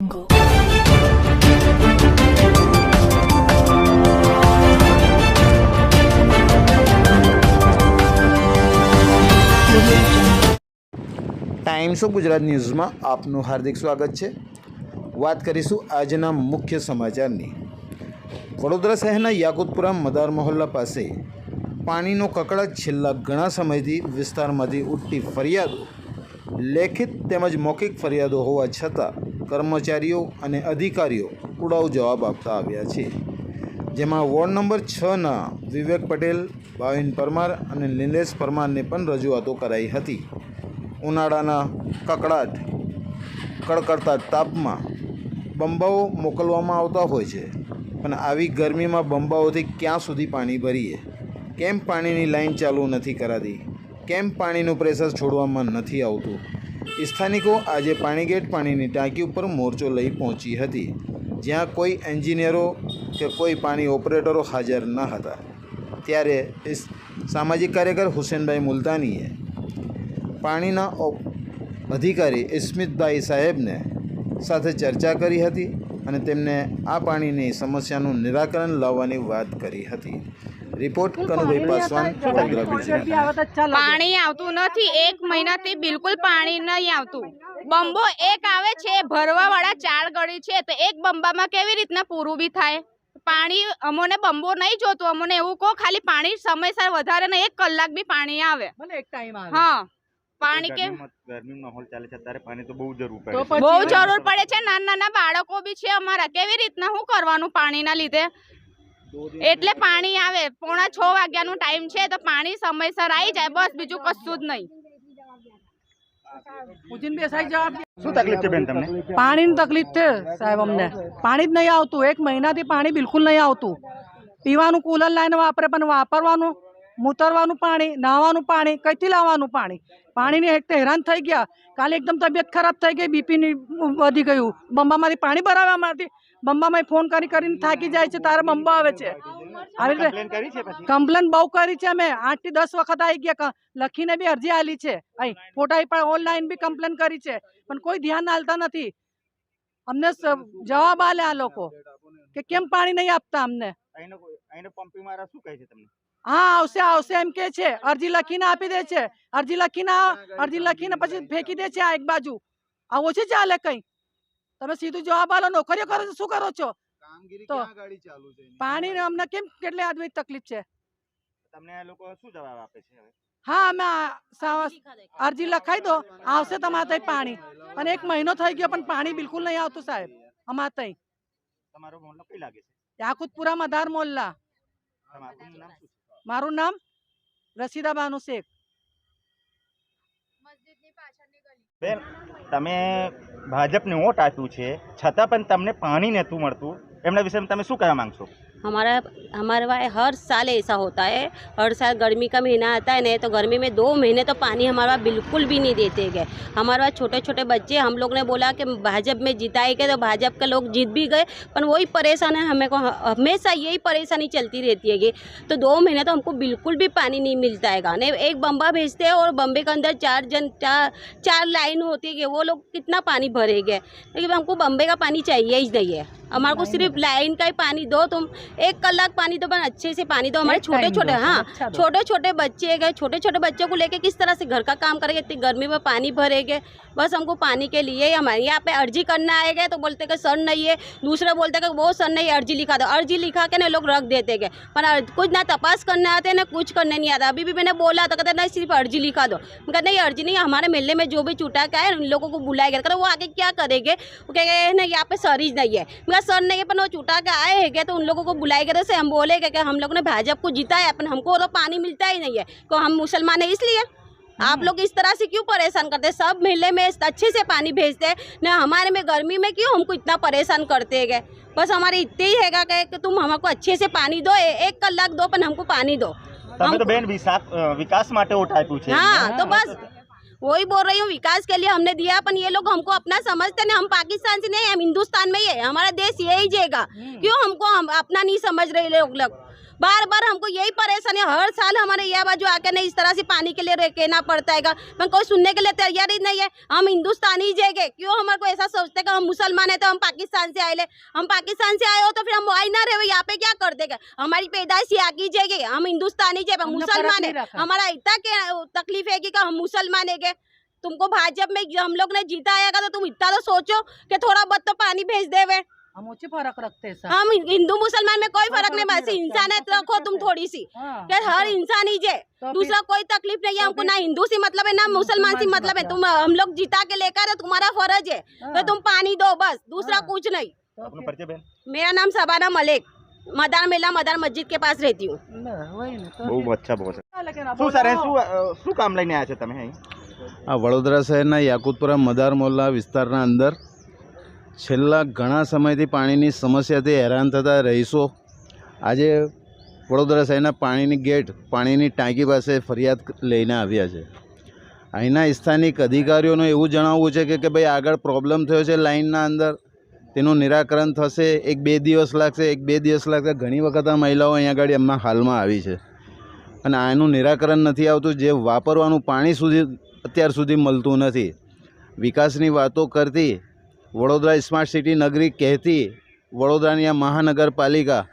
Jungle. Times of Gujarat ન્યૂઝમાં આપનું હાર્દિક સ્વાગત છે। વાત કરીશું આજના મુખ્ય સમાચારની। વડોદરા શહેરના યાકુતપુરા મદાર મહોલ્લા પાસે પાણીનો કકળાટ છેલ્લા ઘણા સમયથી વિસ્તારમાંથી ઉઠતી ફરિયાદો, લેખિત તેમજ મૌખિક ફરિયાદો હોવા છતાં કર્મચારીઓ અને અધિકારીઓ ઉડાવ જવાબ આપતા આવ્યા છે, જેમાં વોર્ડ નંબર 6ના વિવેક પટેલ, ભાવિન પરમાર અને નિલેશ પરમારને પણ રજૂઆતો કરાઈ હતી। ઉનાળાના કકળાટ કડકડતા તાપમાં બંબાઓ મોકલવામાં આવતા હોય છે, પણ આવી ગરમીમાં બંબાઓથી ક્યાં સુધી પાણી ભરીએ? કેમ પાણીની લાઈન ચાલુ નથી કરાતી? કેમ પાણીનું પ્રેશર છોડવામાં નથી આવતું? સ્થાનિકો આજે પાણીગેટ પાણીની ટાંકી ઉપર મોરચો લઈ પહોંચી હતી, જ્યાં કોઈ એન્જિનિયરો કે કોઈ પાણી ઓપરેટરો હાજર ન હતા। ત્યારે સામાજિક કાર્યકર હુસેનભાઈ મુલતાનીએ પાણીના અધિકારી ઇસ્મિતભાઈ સાહેબને સાથે ચર્ચા કરી હતી અને તેમને આ પાણીની સમસ્યાનું નિરાકરણ લાવવાની વાત કરી હતી। રિપોર્ટ કનુભાઈ પાસવાન, વડોદરા ગુજરાત। પાણી આવતું નથી, 1 મહિનાથી બિલકુલ પાણી નહીં આવતું। બંબો એક આવે છે, ભરવા વાળા 4 ગળી છે, તો એક બંબામાં કેવી રીતના પૂરું બી થાય? પાણી અમને બંબો નહીં જોતું, અમને એવું કહો ખાલી પાણી સમયસર વધારે ને 1 કલાક બી પાણી આવે, ભલે એક ટાઈમ આવે। હા, પાણી કે ગરમી માહોલ ચાલે છે ત્યારે પાણી તો બહુ જરૂર પડે છે, બહુ જરૂર પડે છે। નાના બાળકો બી છે અમારા, કેવી રીતના શું કરવાનું પાણીના લીધે? એટલે પાણી આવે 5:45 વાગ્યાનો ટાઈમ છે, તો પાણી સમયસર આવી જાય, બસ બીજું કશું જ નહીં। શું તકલીફ છે બેન તમને? પાણીની તકલીફ છે સાહેબ, અમને પાણી જ નહીં આવતું। 1 મહિનાથી પાણી બિલકુલ નહીં આવતું। પીવાનું કુલર લાઈને વાપરે, પણ વાપરવાનું, મૂતરવાનું પાણી, નાહવાનું પાણી, કઈથી લાવવાનું પાણી? પાણીની એક તો હેરાન થઈ ગયા। કાલે એકદમ તબિયત ખરાબ થઈ ગઈ, બીપી વધી ગયું, બંબામાંથી પાણી ભરાવા માંડતી। બંબામાં ફોન કરીને થાકી જાય છે, તારે બંબા આવે છે। આવી રીતે કમ્પ્લેન બહુ કરી છે અમે, 8 થી 10 વખત આવી ગયા, લખીને બી અરજી આલી છે, અહીં ફોટા પણ ઓનલાઈન બી કમ્પ્લેન કરી છે, પણ કોઈ ધ્યાન આલતા નથી। અમને જવાબ આલે આ લોકો કે કેમ પાણી નહીં આપતા અમને। અહીંનો પંપી મારા શું કહે છે તમને? હા, આવશે આવશે એમ કે છે, અરજી લખીને આપી દે છે, અરજી લખીને પછી ફેંકી દે છે આ એક બાજુ। આ ઓછી ચાલે, કઈ તમે સીધું જવાબ આલો, નોકરીઓ કરો છો, શું કરો છો? તો પાણી અમને કેમ કેટલી આદમી તકલીફ છે, તમને આ લોકો શું જવાબ આપે છે હવે? હા, અમે અરજી લખાઈ દો, આવશે તમારે ત્યાં પાણી, અને 1 મહિનો થઈ ગયો પણ પાણી બિલકુલ નહીં આવતું સાહેબ અમારે ત્યાં। તમારો મોહલ્લો કઈ લાગે છે? યાકુતપુરા મદાર મોહલ્લા। તમારું નામ શું છે? મારું નામ રસીદા બાનુ શેખ। બેન, તમે ભાજપને વોટ આપ્યું છે, છતાં પણ તમને પાણી નહોતું મળતું, એમના વિશે તમે શું કહેવા માંગશો? हमारे वहाँ हर साल ऐसा होता है। हर साल गर्मी का महीना आता है नहीं, तो गर्मी में 2 महीने तो पानी हमारे वहाँ बिल्कुल भी नहीं देते गए। हमारे वहाँ छोटे छोटे बच्चे, हम लोग ने बोला कि भाजपा में जिताएंगे, तो भाजपा के लोग जीत भी गए, पर वही परेशान है, हमें को हमेशा यही परेशानी चलती रहती है। तो 2 महीने तो हमको बिल्कुल भी पानी नहीं मिलता है। नहीं, एक बम्बा भेजते हैं और बम्बे के अंदर 4 लाइन होती है, वो लोग कितना पानी भरेंगे? लेकिन हमको बम्बे का पानी चाहिए ही नहीं है, हमारे को सिर्फ लाइन का ही पानी दो। तुम 1 कलाक पानी दो, पर अच्छे से पानी दो। हमारे छोटे छोटे, हाँ, छोटे छोटे बच्चे गए, छोटे छोटे बच्चों को लेके किस तरह से घर का काम करेंगे? इतनी गर्मी में पानी भरेंगे? बस हमको पानी के लिए हमारे यहाँ पे अर्जी करना आएगा तो बोलते कि सर नहीं है, दूसरे बोलते कि वो सर नहीं, अर्जी लिखा दो। अर्जी लिखा के ना लोग रख देते गए, पर कुछ ना तपास करने आते ना कुछ करने नहीं आता। अभी भी मैंने बोला था, कहते नहीं सिर्फ अर्जी लिखा दो। मैं नहीं, अर्जी नहीं, हमारे मेले में जो भी चुटा का है उन लोगों को बुलाया गया, वो आगे क्या करेंगे? वो कहेंगे नहीं यहाँ पे सर ही नहीं है। मैं सर नहीं है, पर वो चुटा के आए हैं तो उन लोगों को बुलाया गया। तो हम बोले कि हम लोग ने भाजपा को जीता है, अपन हमको तो पानी मिलता ही नहीं है, तो हम मुसलमान है इसलिए। आप लोग इस तरह से क्यों परेशान करते हैं? सब मेले में अच्छे से पानी भेजते हैं ना, हमारे में गर्मी में क्यों हमको इतना परेशान करते हैं? बस हमारे इतने ही है कि तुम हमको अच्छे से पानी दो, 1 कलाक दो, पर हमको पानी दो। तो बेन विकास माटे वोट आप्યું છે। हाँ, तो बस वही बोल रही हूँ, विकास के लिए हमने दिया, पर ये लोग हमको अपना समझते नहीं। हम पाकिस्तान से नहीं, हम हिंदुस्तान में ही है, हमारा देश यही जाएगा। क्यों हमको हम अपना नहीं समझ रहे लोग? बार बार हमको यही परेशानी है। हर साल हमारे यह बाजू आके नहीं इस तरह से पानी के लिए कहना पड़ता है, पर कोई सुनने के लिए तैयार ही नहीं है। हम हिंदुस्तानी जगह क्यों हमारे को ऐसा सोचते कि हम मुसलमान है तो हम पाकिस्तान से आए ले, हम पाकिस्तान से आए हो तो फिर हम आई ना रहे यहाँ पे क्या कर देगा। हमारी पैदाइश यहाँ की जगह, हम हिंदुस्तानी जगह हमने मुसलमान फर्क है, नहीं रखा। हमारा इतना क्या तकलीफ है कि हम मुसलमान है। तुमको भाजपा में हम लोग ने जीता आएगा तो तुम इतना तो सोचो कि थोड़ा बहुत तो पानी भेज देवे। हम ऊँचे फर्क रखते हैं सर। हम हिंदू मुसलमान में कोई कोई फर्क नहीं, फर्क बस नहीं रखते, इंसानियत हमको रखो सिर्फ तुम पैसे। थोड़ी सी, हाँ, कि हर तो इंसान ही जे, फिर- दूसरा कोई तकलीफ नहीं है हमको, ना हिंदू से मतलब है ना तो मुसलमान से मतलब है। तुम हम लोग जीता के लेकर तुम्हारा फर्ज है तो हाँ। तुम पानी दो, बस दूसरा हाँ। कुछ नहीं। तो अपना फिर- परिचय बहन। मेरा नाम शबाना मलिक, मदार मेला मदार मस्जिद के पास रहती हूँ। वही ने, तो બહુ फिर- અચ્છા બહુ અચ્છા लेकिन अब શું સર बोलो। શું કામ લઈને આવ્યા છો તમે અહીં? આ વડોદરા શહેરના યાકુતપુરા મદાર મોહલ્લા વિસ્તારના અંદર છેલ્લા ઘણા સમયથી પાણીની સમસ્યાથી હેરાન થતા રહીશો આજે વડોદરા શહેરના પાણીની ગેટ પાણીની ટાંકી પાસે ફરિયાદ લઈને આવ્યા છે। અહીંના સ્થાનિક અધિકારીઓનું એવું જણાવવું છે કે ભાઈ આગળ પ્રોબ્લેમ થયો છે લાઇનના અંદર, તેનું નિરાકરણ થશે, 1-2 દિવસ લાગશે, 1-2 દિવસ લાગશે। ઘણી વખત આ મહિલાઓ અહીંયા આગળ એમના હાલમાં આવી છે અને આનું નિરાકરણ નથી આવતું। જે વાપરવાનું પાણી સુધી અત્યાર સુધી મળતું નથી। વિકાસની વાતો કરતી, વડોદરા સ્માર્ટ સિટી નગરી કહેતી વડોદરાની આ મહાનગરપાલિકા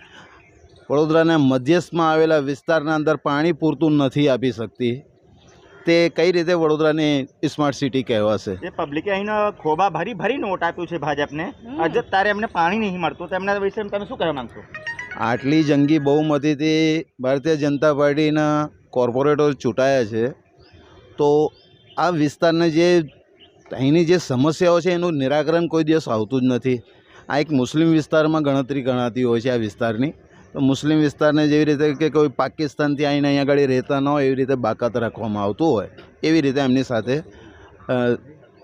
વડોદરાના મધ્યસ્થમાં આવેલા વિસ્તારના અંદર પાણી પૂરતું નથી આપી શકતી। તે કઈ રીતે વડોદરાની સ્માર્ટ સિટી કહેવાશે? જે પબ્લિકે અહીં ખોબા ભરી ભરીને વોટ આપ્યું છે ભાજપને, આજે તારે એમને પાણી નહીં મળતું, તો એમના વિશે તમે શું કહેવા માંગશો? આટલી જંગી બહુમતીથી ભારતીય જનતા પાર્ટીના કોર્પોરેટર ચૂંટાયા છે, તો આ વિસ્તારના જે અહીંની જે સમસ્યાઓ છે એનું નિરાકરણ કોઈ દિવસ આવતું જ નથી। આ એક મુસ્લિમ વિસ્તારમાં ગણતરી ગણાતી હોય છે આ વિસ્તારની, તો મુસ્લિમ વિસ્તારને જેવી રીતે કે કોઈ પાકિસ્તાનથી આવીને અહીંયા આગળ રહેતા ન હોય એવી રીતે બાકાત રાખવામાં આવતું હોય, એવી રીતે એમની સાથે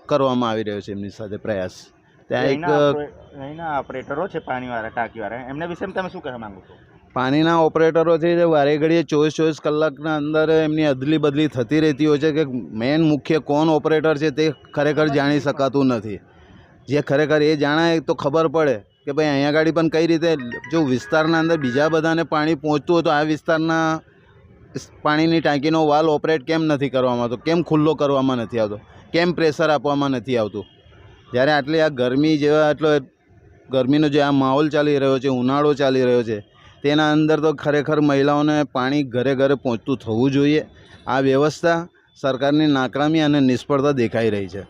કરવામાં આવી રહ્યો છે એમની સાથે પ્રયાસ। ત્યાં એક અહીંના ઓપરેટરો છે પાણીવાળા ટાંકીવાળા, એમના વિશે તમે શું કહેવા માંગો છો? પાણીના ઓપરેટરોથી જે વારે ઘડીએ 24 કલાકના અંદર એમની અદલી બદલી થતી રહેતી હોય છે કે મેન મુખ્ય કોણ ઓપરેટર છે તે ખરેખર જાણી શકાતું નથી। જે ખરેખર એ જાણાય તો ખબર પડે કે ભાઈ અહીંયા આગળ પણ કઈ રીતે જો વિસ્તારના અંદર બીજા બધાને પાણી પહોંચતું હોય તો આ વિસ્તારના પાણીની ટાંકીનો વાલ ઓપરેટ કેમ નથી કરવામાં આવતો, કેમ ખુલ્લો કરવામાં નથી આવતો, કેમ પ્રેશર આપવામાં નથી આવતું? જ્યારે આટલી આ ગરમી જેવા આટલો ગરમીનો જે આ માહોલ ચાલી રહ્યો છે, ઉનાળો ચાલી રહ્યો છે, તેના અંદર તો ખરેખર મહિલાઓને પાણી ઘરે ઘરે પહોંચતું થવું જોઈએ। આ વ્યવસ્થા સરકારની નાકામી અને નિષ્ફળતા દેખાઈ રહી છે।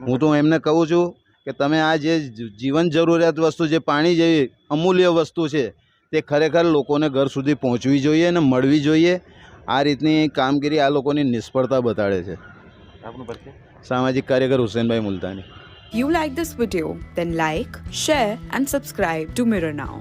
હું તો એમને કહું છું કે તમે આ જે જીવન જરૂરિયાત વસ્તુ જે પાણી જેવી અમૂલ્ય વસ્તુ છે તે ખરેખર લોકોને ઘર સુધી પહોંચવી જોઈએ અને મળવી જોઈએ। આ રીતની કામગીરી આ લોકોની નિષ્ફળતા બતાડે છે। આપનું પરિચય? સામાજિક કાર્યકર હુસેનભાઈ મુલતાની। You like this video? Then like, share and subscribe to Mirror Now.